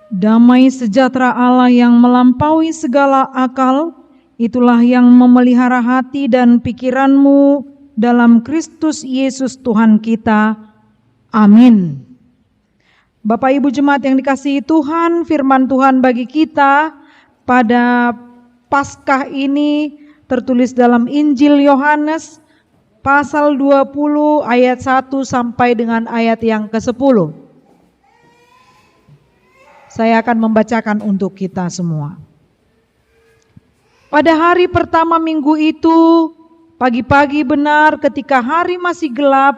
Damai sejahtera Allah yang melampaui segala akal, itulah yang memelihara hati dan pikiranmu dalam Kristus Yesus Tuhan kita. Amin. Bapak Ibu Jemaat yang dikasihi Tuhan, firman Tuhan bagi kita pada Paskah ini tertulis dalam Injil Yohanes pasal 20 ayat 1 sampai dengan ayat yang ke-10. Saya akan membacakan untuk kita semua. Pada hari pertama minggu itu, pagi-pagi benar ketika hari masih gelap,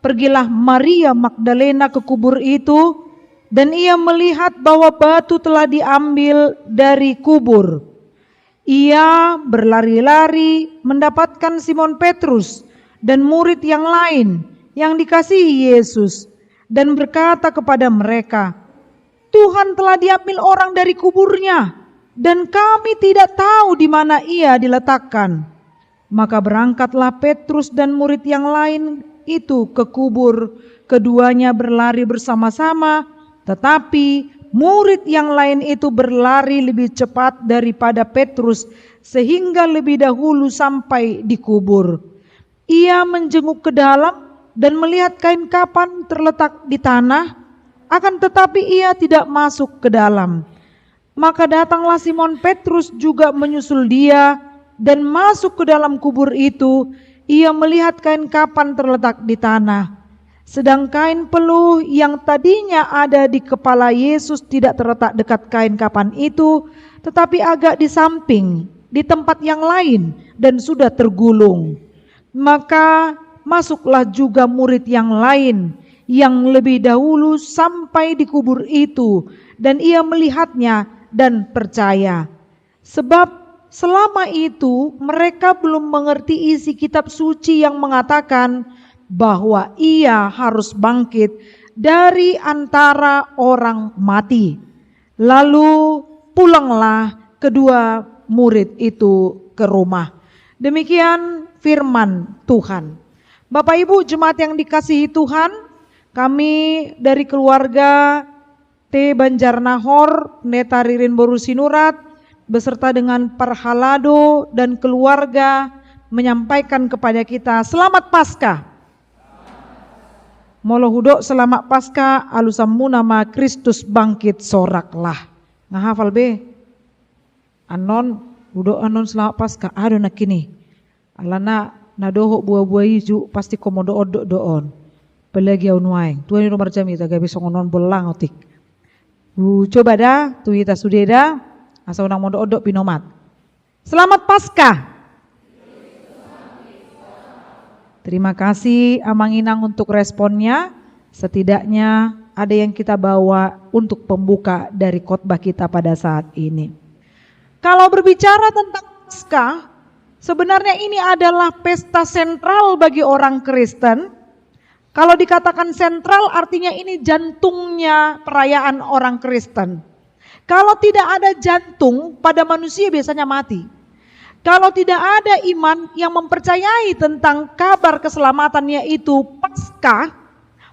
pergilah Maria Magdalena ke kubur itu, dan ia melihat bahwa batu telah diambil dari kubur. Ia berlari-lari mendapatkan Simon Petrus dan murid yang lain yang dikasihi Yesus, dan berkata kepada mereka, "Tuhan telah diambil orang dari kuburnya, dan kami tidak tahu di mana ia diletakkan." Maka berangkatlah Petrus dan murid yang lain itu ke kubur. Keduanya berlari bersama-sama, tetapi murid yang lain itu berlari lebih cepat daripada Petrus, sehingga lebih dahulu sampai di kubur. Ia menjenguk ke dalam dan melihat kain kapan terletak di tanah, akan tetapi ia tidak masuk ke dalam. Maka datanglah Simon Petrus juga menyusul dia, dan masuk ke dalam kubur itu. Ia melihat kain kapan terletak di tanah, sedang kain peluh yang tadinya ada di kepala Yesus tidak terletak dekat kain kapan itu, tetapi agak di samping, di tempat yang lain, dan sudah tergulung. Maka masuklah juga murid yang lain yang lebih dahulu sampai di kubur itu, dan ia melihatnya dan percaya. Sebab selama itu mereka belum mengerti isi kitab suci yang mengatakan bahwa ia harus bangkit dari antara orang mati. Lalu pulanglah kedua murid itu ke rumah. Demikian firman Tuhan. Bapak Ibu jemaat yang dikasihi Tuhan, kami dari keluarga T. Banjarnahor, Pendeta Ririn Boru Sinurat, beserta dengan Parhalado dan keluarga menyampaikan kepada kita selamat Paskah. Molohudok selamat Paskah, alusammu nama Kristus bangkit soraklah. Ngahafal be? Anon, hudok anon selamat Paskah, aduh nak kini. Alana nadohok buah-buah hijau pasti komodo odok doon. Pelagi aunuaing, tuan ini nomor jam itu agak bisa ngonon belang otik. Coba dah, tu kita sudah dah, asal unang mondo odok pinomat. Selamat Paskah. Terima kasih Amang Inang untuk responnya. Setidaknya ada yang kita bawa untuk pembuka dari khotbah kita pada saat ini. Kalau berbicara tentang Paskah, sebenarnya ini adalah pesta sentral bagi orang Kristen. Kalau dikatakan sentral artinya ini jantungnya perayaan orang Kristen. Kalau tidak ada jantung pada manusia biasanya mati. Kalau tidak ada iman yang mempercayai tentang kabar keselamatan yaitu Paskah,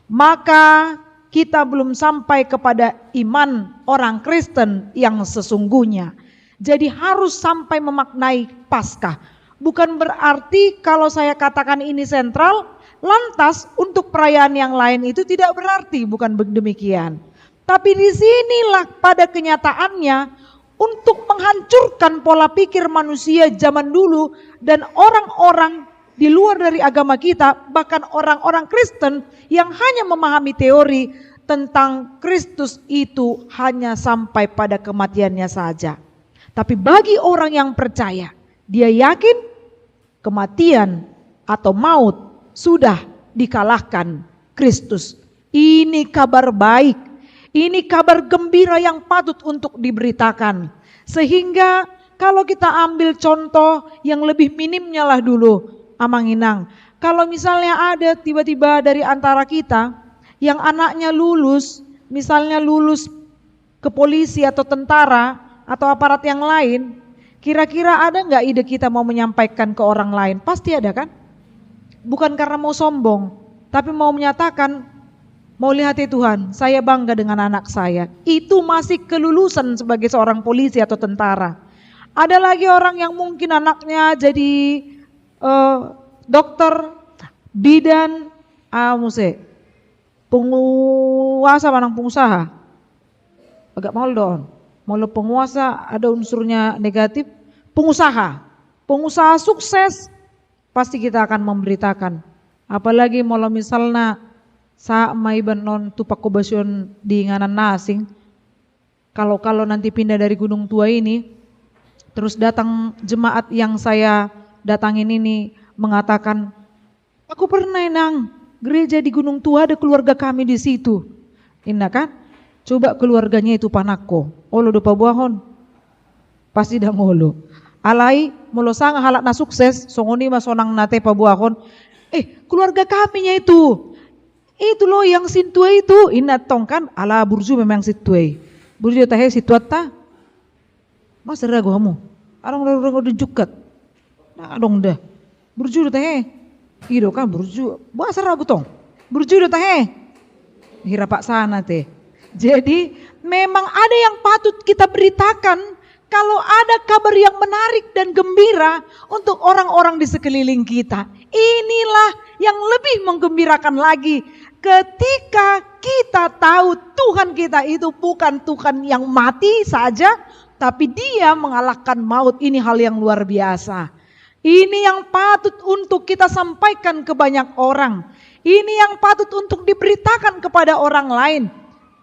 maka kita belum sampai kepada iman orang Kristen yang sesungguhnya. Jadi harus sampai memaknai Paskah. Bukan berarti kalau saya katakan ini sentral, lantas untuk perayaan yang lain itu tidak berarti, bukan demikian. Tapi disinilah pada kenyataannya untuk menghancurkan pola pikir manusia zaman dulu dan orang-orang di luar dari agama kita, bahkan orang-orang Kristen yang hanya memahami teori tentang Kristus itu hanya sampai pada kematiannya saja. Tapi bagi orang yang percaya, dia yakin kematian atau maut sudah dikalahkan Kristus. Ini kabar baik, ini kabar gembira yang patut untuk diberitakan. Sehingga kalau kita ambil contoh yang lebih minimnya lah dulu, Amang Inang. Kalau misalnya ada tiba-tiba dari antara kita yang anaknya lulus, misalnya lulus ke polisi atau tentara atau aparat yang lain, kira-kira ada nggak ide kita mau menyampaikan ke orang lain? Pasti ada kan? Bukan karena mau sombong, tapi mau menyatakan Mau lihat ya Tuhan, saya bangga dengan anak saya. Itu masih kelulusan sebagai seorang polisi atau tentara. Ada lagi orang yang mungkin anaknya jadi dokter, bidan, penguasa manang pengusaha. Agak mahal dong. Mau penguasa ada unsurnya negatif. Pengusaha sukses pasti kita akan memberitakan. Apalagi kalau misalnya sa may non tupak kobasion di nganan nasing. Kalau nanti pindah dari Gunung Tua ini, terus datang jemaat yang saya datangin ini mengatakan, aku pernah nang gereja di Gunung Tua, ada keluarga kami di situ. Indah kan? Coba keluarganya itu panakko. Olo do pabuahon. Pasti dah ngolo. Alai molo sanga halak na sukses, songoni masonang nate pabuahon. Keluarga kaminya itu. Itu loh yang sintua itu. Inat tong kan ala burju memang situai. Burju tahe situat ta. Mas ragu kamu. Arang jukat. Nah dong dah. Burju tahe. Ido kan burju. Bahasa ragu tong. Burju tahe. Hira pak sana teh. Jadi memang ada yang patut kita beritakan. Kalau ada kabar yang menarik dan gembira untuk orang-orang di sekeliling kita. Inilah yang lebih menggembirakan lagi. Ketika kita tahu Tuhan kita itu bukan Tuhan yang mati saja, tapi Dia mengalahkan maut. Ini hal yang luar biasa. Ini yang patut untuk kita sampaikan ke banyak orang. Ini yang patut untuk diberitakan kepada orang lain.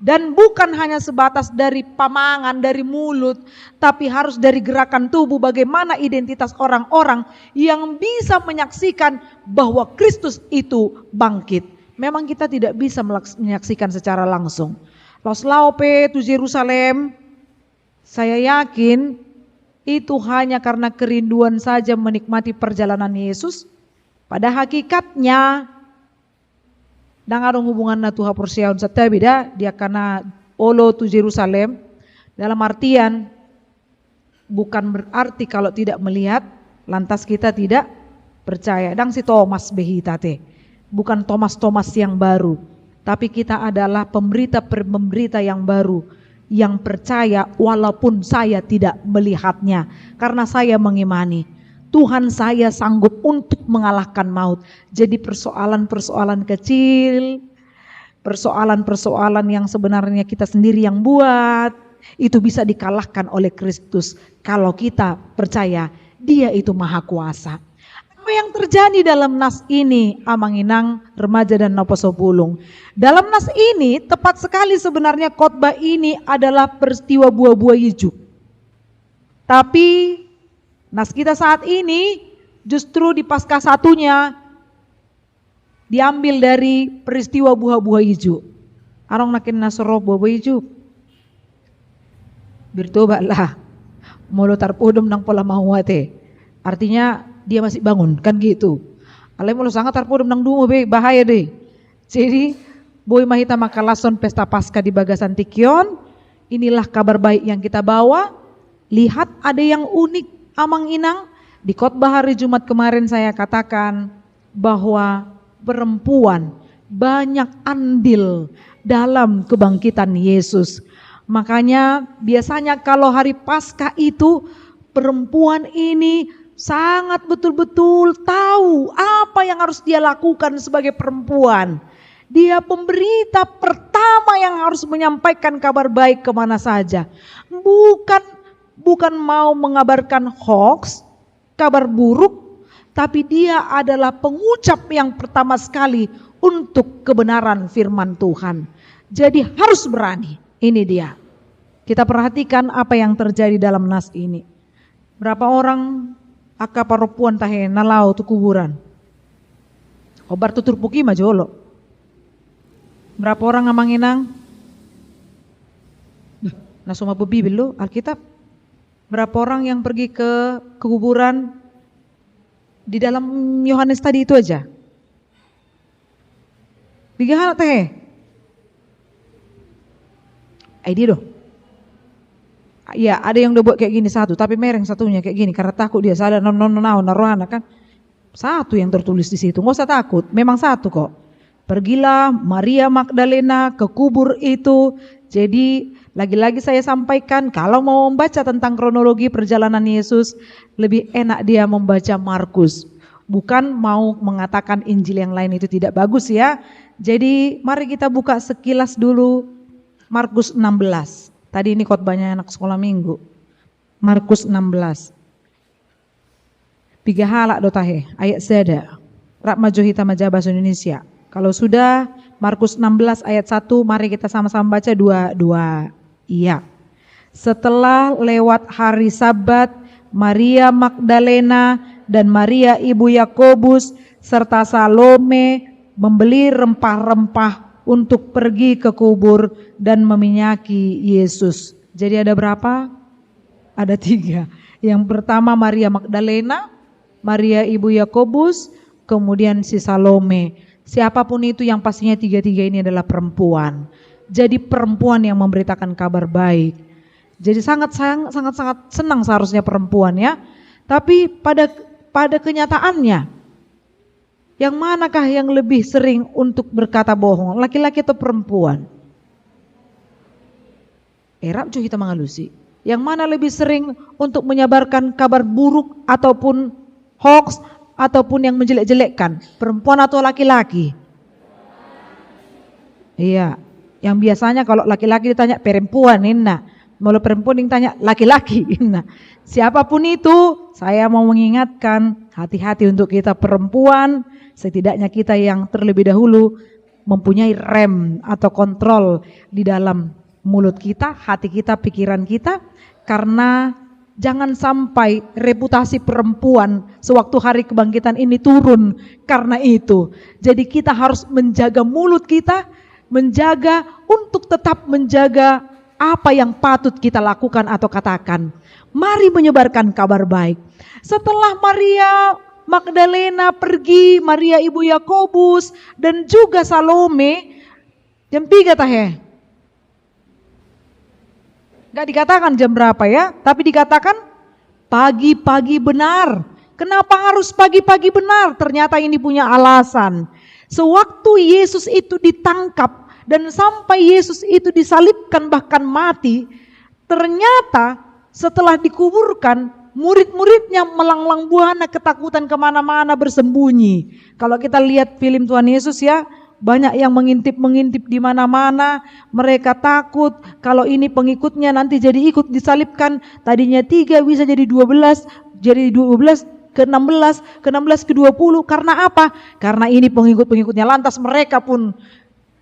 Dan bukan hanya sebatas dari pamangan, dari mulut, tapi harus dari gerakan tubuh. Bagaimana identitas orang-orang yang bisa menyaksikan bahwa Kristus itu bangkit. Memang kita tidak bisa menyaksikan secara langsung. Los laupe tu Yerusalem, saya yakin itu hanya karena kerinduan saja menikmati perjalanan Yesus. Pada hakikatnya, dan ada hubungan na Tuhan persiaun sata beda dia karena olo tu Yerusalem dalam artian bukan berarti kalau tidak melihat lantas kita tidak percaya. Dan si Thomas behita teh bukan Thomas yang baru, tapi kita adalah pemberita yang baru yang percaya walaupun saya tidak melihatnya karena saya mengimani Tuhan saya sanggup untuk mengalahkan maut. Jadi persoalan-persoalan kecil, persoalan-persoalan yang sebenarnya kita sendiri yang buat, itu bisa dikalahkan oleh Kristus. Kalau kita percaya Dia itu maha kuasa. Apa yang terjadi dalam nas ini, Amanginang, remaja dan Noposopulung. Dalam nas ini tepat sekali sebenarnya khotbah ini adalah peristiwa buah-buah hijau. Tapi nas kita saat ini justru di Paskah satunya diambil dari peristiwa buah-buah hijau. Arong nakin nasoro buah-buah hijau. Bertobatlah. Molo tarpudom nang pola mahuate. Artinya dia masih bangun kan gitu. Alai molo sangat tarpudom nang dungo be bahaya deh. Jadi boy mahita makalason pesta Paskah di Bagasan Tikion. Inilah kabar baik yang kita bawa. Lihat ada yang unik. Amang Inang, di khotbah hari Jumat kemarin saya katakan bahwa perempuan banyak andil dalam kebangkitan Yesus. Makanya biasanya kalau hari Paskah itu perempuan ini sangat betul-betul tahu apa yang harus dia lakukan sebagai perempuan. Dia pemberita pertama yang harus menyampaikan kabar baik kemana saja. Bukan mau mengabarkan hoax, kabar buruk, tapi dia adalah pengucap yang pertama sekali untuk kebenaran firman Tuhan. Jadi harus berani, ini dia. Kita perhatikan apa yang terjadi dalam nas ini. Berapa orang akaparopuan tahe nalau tu kuburan. Obar tutur puki majolo. Berapa orang Amanginang? Nasuma bebibil lo Alkitab. Berapa orang yang pergi ke kuburan di dalam Yohanes tadi itu aja? 3 hal teh. Dia doh. Ya ada yang udah buat kayak gini satu, tapi mereng satunya kayak gini karena takut dia sadar narohana kan. Satu yang tertulis di situ, nggak usah takut, memang satu kok. Pergilah Maria Magdalena ke kubur itu. Jadi lagi-lagi saya sampaikan, kalau mau membaca tentang kronologi perjalanan Yesus, lebih enak dia membaca Markus. Bukan mau mengatakan Injil yang lain itu tidak bagus ya. Jadi mari kita buka sekilas dulu Markus 16. Tadi ini khotbahnya anak sekolah minggu. Markus 16. Piga halak dotahe ayat seda. Rak maju hitam aja bahasa Indonesia. Kalau sudah Markus 16 ayat 1, mari kita sama-sama baca dua. Iya. Setelah lewat hari Sabat, Maria Magdalena dan Maria ibu Yakobus serta Salome membeli rempah-rempah untuk pergi ke kubur dan meminyaki Yesus. Jadi ada berapa? Ada 3. Yang pertama Maria Magdalena, Maria ibu Yakobus, kemudian si Salome. Siapapun itu yang pastinya 3 ini adalah perempuan. Jadi perempuan yang memberitakan kabar baik. Jadi sangat senang seharusnya perempuan ya. Tapi pada kenyataannya, yang manakah yang lebih sering untuk berkata bohong, laki-laki atau perempuan? Erap juga kita mengalusi. Yang mana lebih sering untuk menyebarkan kabar buruk ataupun hoax ataupun yang menjelek-jelekkan, perempuan atau laki-laki? Iya, yang biasanya kalau laki-laki ditanya perempuan, inna. Kalau perempuan ditanya laki-laki, inna. Siapapun itu, saya mau mengingatkan, hati-hati untuk kita perempuan, setidaknya kita yang terlebih dahulu mempunyai rem atau kontrol di dalam mulut kita, hati kita, pikiran kita, karena jangan sampai reputasi perempuan sewaktu hari kebangkitan ini turun karena itu. Jadi kita harus menjaga mulut kita, menjaga untuk tetap menjaga apa yang patut kita lakukan atau katakan. Mari menyebarkan kabar baik. Setelah Maria Magdalena pergi, Maria ibu Yakobus dan juga Salome, jam 3 tahe. Gak dikatakan jam berapa ya, tapi dikatakan pagi-pagi benar. Kenapa harus pagi-pagi benar? Ternyata ini punya alasan. Sewaktu Yesus itu ditangkap dan sampai Yesus itu disalibkan bahkan mati, ternyata setelah dikuburkan, murid-muridnya melanglang buana ketakutan kemana-mana bersembunyi. Kalau kita lihat film Tuhan Yesus ya, banyak yang mengintip di mana-mana. Mereka takut kalau ini pengikutnya nanti jadi ikut disalibkan. Tadinya 3 bisa jadi 12, jadi 12 ke 16, ke 16 ke 20. Karena apa? Karena ini pengikut-pengikutnya. Lantas mereka pun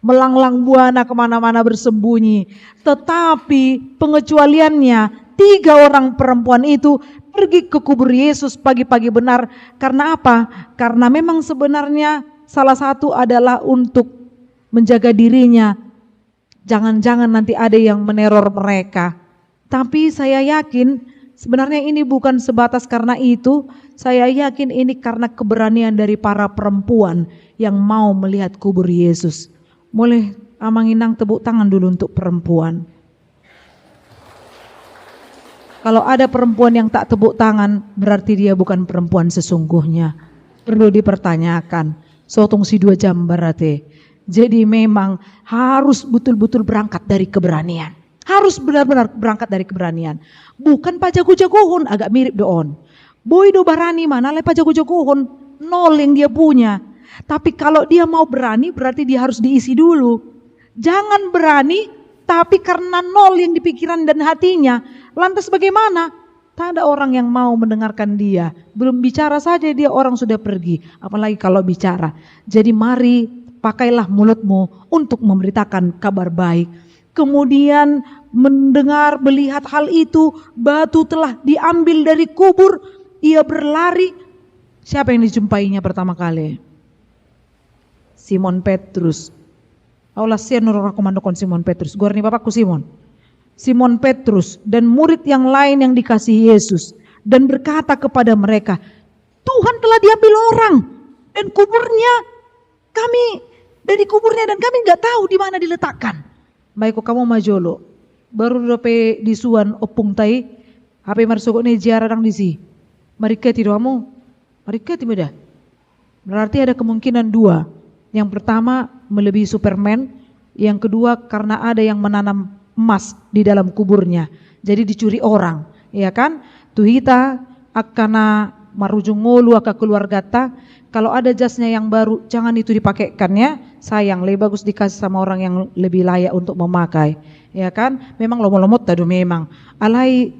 melanglang buana kemana-mana bersembunyi. Tetapi pengecualiannya 3 orang perempuan itu pergi ke kubur Yesus pagi-pagi benar. Karena apa? Karena memang sebenarnya salah satu adalah untuk menjaga dirinya. Jangan-jangan nanti ada yang meneror mereka. Tapi saya yakin sebenarnya ini bukan sebatas karena itu. Saya yakin ini karena keberanian dari para perempuan yang mau melihat kubur Yesus. Boleh Amanginang tepuk tangan dulu untuk perempuan. Kalau ada perempuan yang tak tepuk tangan, berarti dia bukan perempuan sesungguhnya. Perlu dipertanyakan. Sotong si 2 jam berarti. Jadi memang harus betul-betul berangkat dari keberanian. Harus benar-benar berangkat dari keberanian. Bukan pajago-jagohon, agak mirip doon. Boy do barani mana le pajago-jagohon, nol yang dia punya. Tapi kalau dia mau berani berarti dia harus diisi dulu. Jangan berani tapi karena nol yang di pikiran dan hatinya. Lantas bagaimana? Tak ada orang yang mau mendengarkan dia. Belum bicara saja dia orang sudah pergi. Apalagi kalau bicara. Jadi mari pakailah mulutmu untuk memberitakan kabar baik. Kemudian mendengar, melihat hal itu. Batu telah diambil dari kubur. Ia berlari. Siapa yang dijumpainya pertama kali? Simon Petrus. Allah sian nurul komandokon Simon Petrus. Gua ini bapakku Simon. Simon Petrus dan murid yang lain yang dikasihi Yesus dan berkata kepada mereka, Tuhan telah diambil orang dan kuburnya kami dari kuburnya dan kami nggak tahu di mana diletakkan. Baik kamu majolo baru dope disuan opung tai HP marsukok ne jarang di si. Mereka tidak kamu, mereka tidak. Berarti ada kemungkinan 2. Yang pertama melebihi Superman, yang kedua karena ada yang menanam emas di dalam kuburnya, jadi dicuri orang, ya kan? Tuhita akana marujung ngolu aka keluarga ta, kalau ada jasnya yang baru jangan itu dipakaikan ya, sayang, lebih bagus dikasih sama orang yang lebih layak untuk memakai, ya kan? Memang lomot-lomot tadi memang alai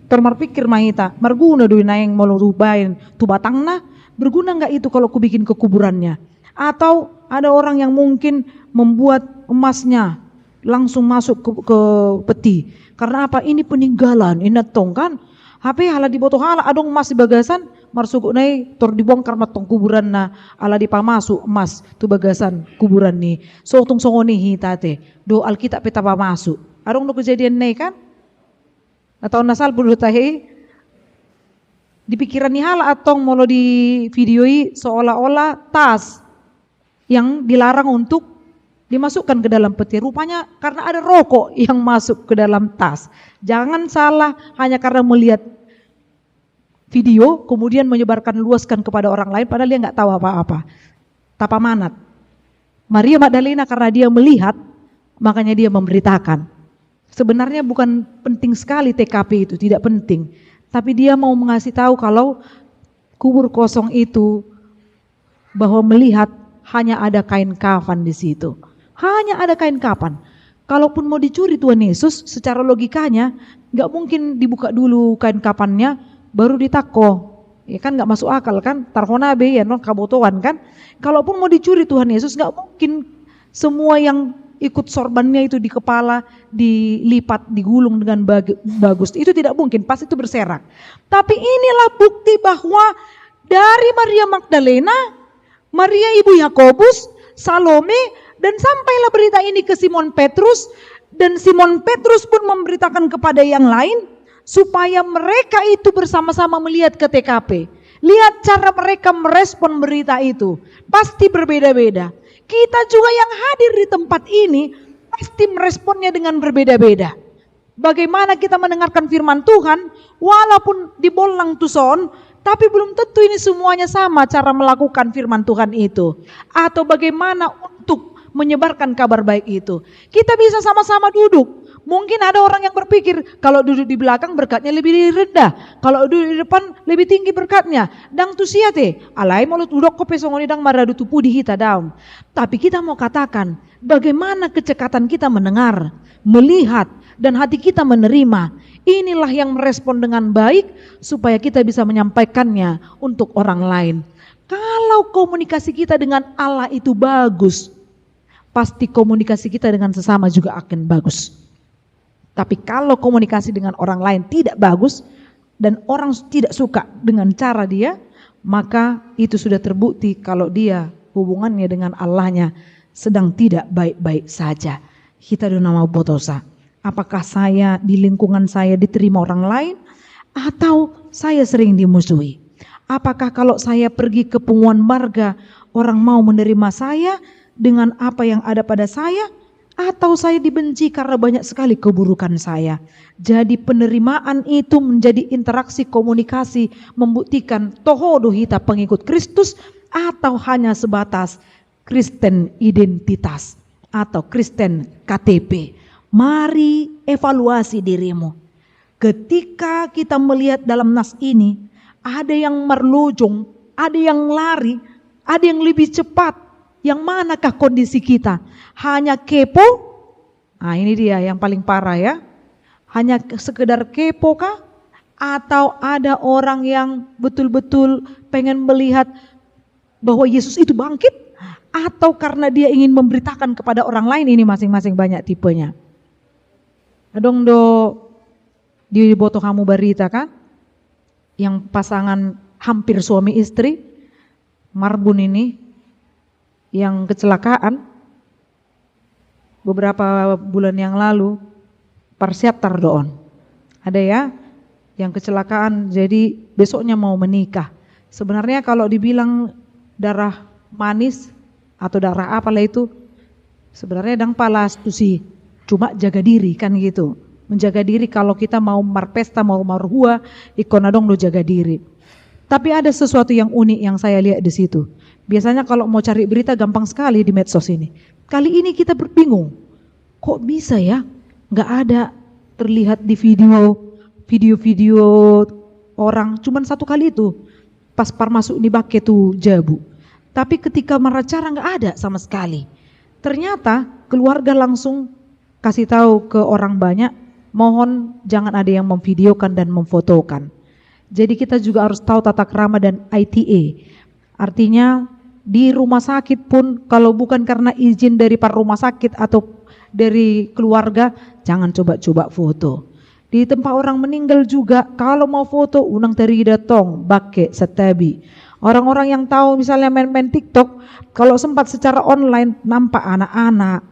termar pikir mahita marguna duit naeng mau rubain tu batangna, berguna nggak itu kalau ku bikin ke kuburannya? Atau ada orang yang mungkin membuat emasnya langsung masuk ke peti, karena apa? Ini peninggalan, ini tong kan HP hala diboto hala adong emas di bagasan marsuku nai tor dibongkar matong kuburan na ala dipamasuk emas tu bagasan kuburan ni so tung songoni hitate do alkitab peta pamasuk adong no kejadian nai kan, atau nasal bulu tahi di pikiran ni hala atong molo di videoi seolah-olah tas yang dilarang untuk dimasukkan ke dalam peti, rupanya karena ada rokok yang masuk ke dalam tas. Jangan salah hanya karena melihat video kemudian menyebarkan luaskan kepada orang lain padahal dia nggak tahu apa-apa. Tapa manat. Maria Magdalena karena dia melihat makanya dia memberitakan. Sebenarnya bukan penting sekali TKP itu, tidak penting. Tapi dia mau mengasih tahu kalau kubur kosong itu bahwa melihat hanya ada kain kafan di situ. Hanya ada kain kafan. Kalaupun mau dicuri Tuhan Yesus, secara logikanya nggak mungkin dibuka dulu kain kafannya baru ditako. Ya kan nggak masuk akal kan? Tarhonabe ya non kabotoan kan? Kalaupun mau dicuri Tuhan Yesus nggak mungkin semua yang ikut sorbannya itu di kepala dilipat, digulung dengan bagus. Itu tidak mungkin, pasti itu berserak. Tapi inilah bukti bahwa dari Maria Magdalena, Maria ibu Yakobus, Salome, dan sampailah berita ini ke Simon Petrus, dan Simon Petrus pun memberitakan kepada yang lain supaya mereka itu bersama-sama melihat ke TKP. Lihat cara mereka merespon berita itu, pasti berbeda-beda. Kita juga yang hadir di tempat ini pasti meresponnya dengan berbeda-beda. Bagaimana kita mendengarkan firman Tuhan, walaupun dibolang tuson, tapi belum tentu ini semuanya sama cara melakukan firman Tuhan itu. Atau bagaimana untuk menyebarkan kabar baik itu. Kita bisa sama-sama duduk. Mungkin ada orang yang berpikir kalau duduk di belakang berkatnya lebih rendah, kalau duduk di depan lebih tinggi berkatnya. Dang tu siate, alai mulut udok kope songoni dang maradu tupu di hita daun. Tapi kita mau katakan bagaimana kecekatan kita mendengar, melihat, dan hati kita menerima. Inilah yang merespon dengan baik supaya kita bisa menyampaikannya untuk orang lain. Kalau komunikasi kita dengan Allah itu bagus, pasti komunikasi kita dengan sesama juga akan bagus. Tapi kalau komunikasi dengan orang lain tidak bagus dan orang tidak suka dengan cara dia, maka itu sudah terbukti kalau dia hubungannya dengan Allahnya sedang tidak baik-baik saja. Kita nama botosa. Apakah saya di lingkungan saya diterima orang lain atau saya sering dimusuhi? Apakah kalau saya pergi ke pengumuman marga orang mau menerima saya dengan apa yang ada pada saya? Atau saya dibenci karena banyak sekali keburukan saya. Jadi penerimaan itu menjadi interaksi komunikasi membuktikan tohodo hita pengikut Kristus atau hanya sebatas Kristen identitas atau Kristen KTP. Mari evaluasi dirimu. Ketika kita melihat dalam nas ini ada yang merlujung, ada yang lari, ada yang lebih cepat. Yang manakah kondisi kita? Hanya kepo? Nah ini dia yang paling parah ya. Hanya sekedar kepo kah? Atau ada orang yang betul-betul pengen melihat bahwa Yesus itu bangkit? Atau karena dia ingin memberitakan kepada orang lain? Ini masing-masing banyak tipenya. Adong do di boto kamu berita kan? Yang pasangan hampir suami istri, Marbun ini, yang kecelakaan beberapa bulan yang lalu, persiap tardoon. Ada ya yang kecelakaan jadi besoknya mau menikah. Sebenarnya kalau dibilang darah manis atau darah apalah itu, sebenarnya dang palas tuh sih, cuma jaga diri kan gitu. Menjaga diri kalau kita mau marpesta mau marhua, ikonadong lo jaga diri. Tapi ada sesuatu yang unik yang saya lihat di situ. Biasanya kalau mau cari berita gampang sekali di medsos ini. Kali ini kita bingung, kok bisa ya nggak ada terlihat di video orang, cuman satu kali itu pas masuk di bak itu jabu. Tapi ketika meracara nggak ada sama sekali. Ternyata keluarga langsung kasih tahu ke orang banyak, mohon jangan ada yang memvideokan dan memfotokan. Jadi kita juga harus tahu tata krama dan ITA. Artinya di rumah sakit pun kalau bukan karena izin dari para rumah sakit atau dari keluarga, jangan coba-coba foto. Di tempat orang meninggal juga kalau mau foto unang teri datang bake setabi. Orang-orang yang tahu misalnya main-main TikTok, kalau sempat secara online nampak anak-anak.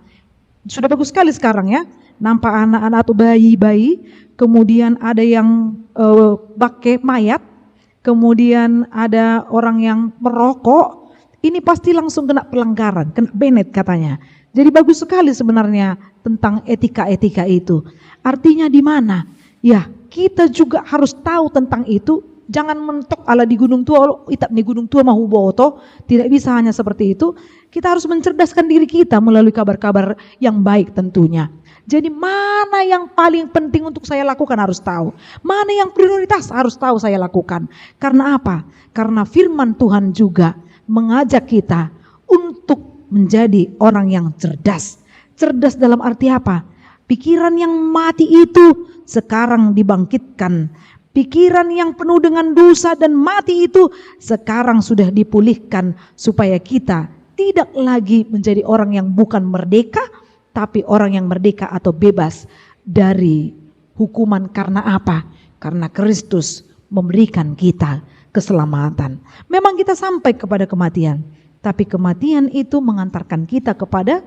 Sudah bagus sekali sekarang ya, nampak anak-anak atau bayi-bayi. Kemudian ada yang pakai mayat, kemudian ada orang yang merokok, ini pasti langsung kena pelanggaran, kena banet katanya. Jadi bagus sekali sebenarnya tentang etika-etika itu. Artinya di mana? Ya kita juga harus tahu tentang itu, jangan mentok ala di gunung tua, itap di gunung tua mahu boto, tidak bisa hanya seperti itu. Kita harus mencerdaskan diri kita melalui kabar-kabar yang baik tentunya. Jadi mana yang paling penting untuk saya lakukan harus tahu. Mana yang prioritas harus tahu saya lakukan. Karena apa? Karena firman Tuhan juga mengajak kita untuk menjadi orang yang cerdas. Cerdas dalam arti apa? Pikiran yang mati itu sekarang dibangkitkan. Pikiran yang penuh dengan dosa dan mati itu sekarang sudah dipulihkan. Supaya kita tidak lagi menjadi orang yang bukan merdeka, tapi orang yang merdeka atau bebas dari hukuman. Karena apa? Karena Kristus memberikan kita keselamatan. Memang kita sampai kepada kematian, tapi kematian itu mengantarkan kita kepada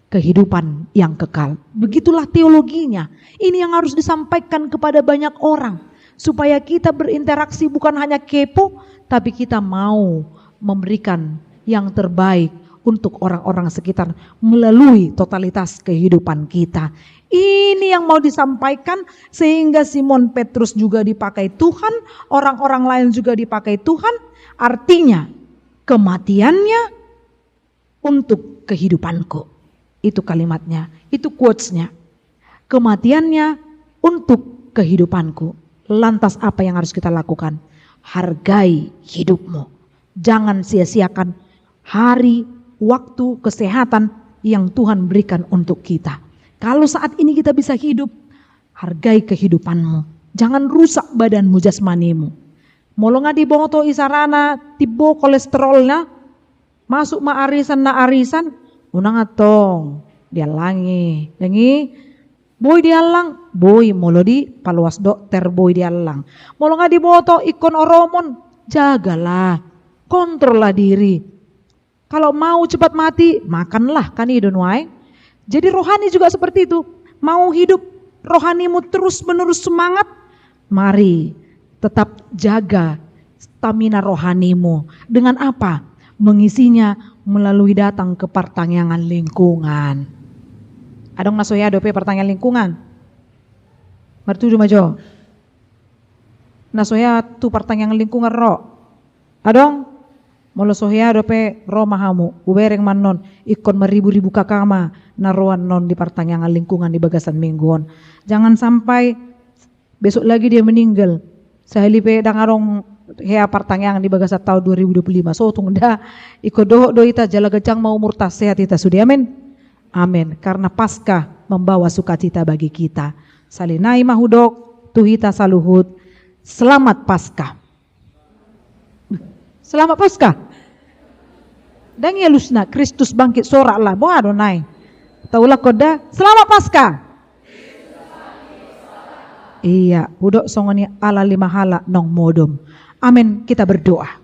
kehidupan yang kekal. Begitulah teologinya. Ini yang harus disampaikan kepada banyak orang, supaya kita berinteraksi bukan hanya kepo, tapi kita mau memberikan yang terbaik untuk orang-orang sekitar melalui totalitas kehidupan kita. Ini yang mau disampaikan sehingga Simon Petrus juga dipakai Tuhan, orang-orang lain juga dipakai Tuhan. Artinya kematiannya untuk kehidupanku. Itu kalimatnya, itu quotes-nya. Kematiannya untuk kehidupanku. Lantas apa yang harus kita lakukan? Hargai hidupmu. Jangan sia-siakan hari, waktu, kesehatan yang Tuhan berikan untuk kita. Kalau saat ini kita bisa hidup, hargai kehidupanmu. Jangan rusak badanmu, jasmanimu. Molo nga di boto isarana tibo kolesterolnya, masuk ma arisan na arisan, unang atong dialangi. Dengi, boy dialang, boy molo di paluas dokter boy dialang. Molo nga di boto ikon oromon, jagalah, kontrollah diri. Kalau mau cepat mati, makanlah kan idun wae. Jadi rohani juga seperti itu. Mau hidup rohanimu terus menerus semangat, mari tetap jaga stamina rohanimu. Dengan apa? Mengisinya melalui datang ke pertanyaan lingkungan. Adong nasoya dope pertanyaan lingkungan. Mertuju majo. Nasoya tu pertanyaan lingkungan ro. Adong molo sohya dope ro mahamu. Ubereng manon ikon meribu-ribu kakama naruan non di pertanyaan lingkungan di bagasan mingguan. Jangan sampai besok lagi dia meninggal. Sahilipe dangarong hea pertanyaan di bagasat tahun 2025. So tungda iko do ita jala gejang mau murtas sehat ita sudi. Amin. Amin. Karena Paskah membawa sukacita bagi kita. Salinai mahudok tuhita saluhut. Selamat Paskah. Selamat Paskah. Dan ya lusna Kristus bangkit sorak lah. Bo adonai. Taulah koda. Selamat Paskah. Iya, budok songoni ala lima hala nong modom. Amin, kita berdoa.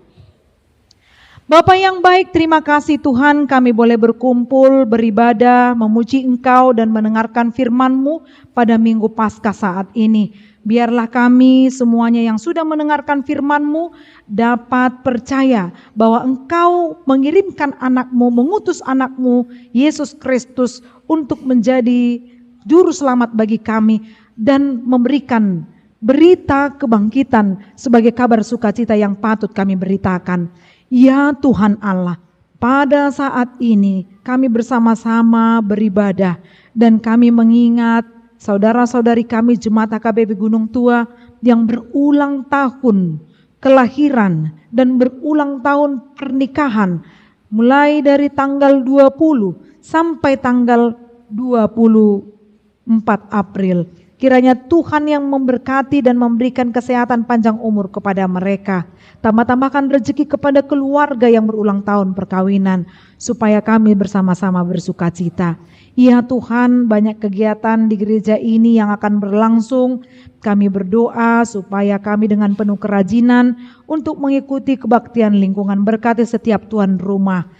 Bapa yang baik, terima kasih Tuhan kami boleh berkumpul, beribadah, memuji Engkau dan mendengarkan firman-Mu pada Minggu Paskah saat ini. Biarlah kami semuanya yang sudah mendengarkan firman-Mu dapat percaya bahwa Engkau mengirimkan anak-Mu, mengutus anak-Mu, Yesus Kristus untuk menjadi juru selamat bagi kami dan memberikan berita kebangkitan sebagai kabar sukacita yang patut kami beritakan. Ya Tuhan Allah, pada saat ini kami bersama-sama beribadah dan kami mengingat saudara-saudari kami Jemaat HKBP Gunung Tua yang berulang tahun kelahiran dan berulang tahun pernikahan, mulai dari tanggal 20 sampai tanggal 24 April. Kiranya Tuhan yang memberkati dan memberikan kesehatan panjang umur kepada mereka. Tambah-tambahkan rezeki kepada keluarga yang berulang tahun perkawinan, supaya kami bersama-sama bersukacita. Ya Tuhan, banyak kegiatan di gereja ini yang akan berlangsung. Kami berdoa supaya kami dengan penuh kerajinan untuk mengikuti kebaktian lingkungan, berkati setiap tuan rumah.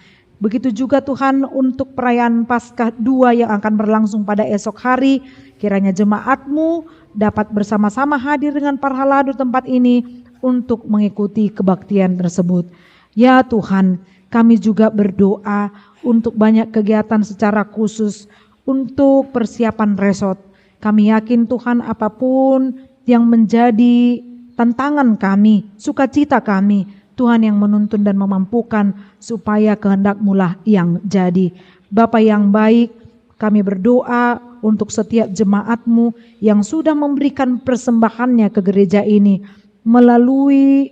Begitu juga Tuhan untuk perayaan Paskah 2 yang akan berlangsung pada esok hari. Kiranya jemaat-Mu dapat bersama-sama hadir dengan para haladu tempat ini untuk mengikuti kebaktian tersebut. Ya Tuhan, kami juga berdoa untuk banyak kegiatan secara khusus untuk persiapan resort. Kami yakin Tuhan apapun yang menjadi tantangan kami, sukacita kami, Tuhan yang menuntun dan memampukan supaya kehendak-Mu lah yang jadi. Bapa yang baik, kami berdoa untuk setiap jemaat-Mu yang sudah memberikan persembahannya ke gereja ini melalui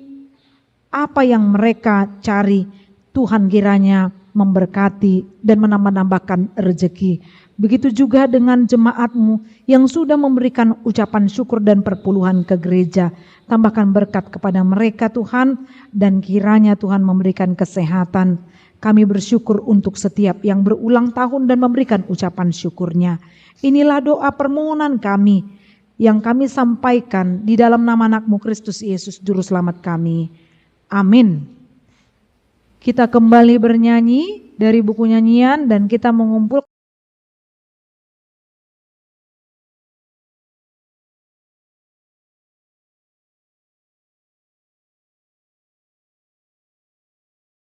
apa yang mereka cari. Tuhan kiranya memberkati dan menambah-nambahkan rezeki. Begitu juga dengan jemaat-Mu yang sudah memberikan ucapan syukur dan perpuluhan ke gereja. Tambahkan berkat kepada mereka Tuhan, dan kiranya Tuhan memberikan kesehatan. Kami bersyukur untuk setiap yang berulang tahun dan memberikan ucapan syukurnya. Inilah doa permohonan kami yang kami sampaikan di dalam nama anak-Mu Kristus Yesus Juru Selamat kami. Amin. Kita kembali bernyanyi dari buku nyanyian dan kita mengumpulkan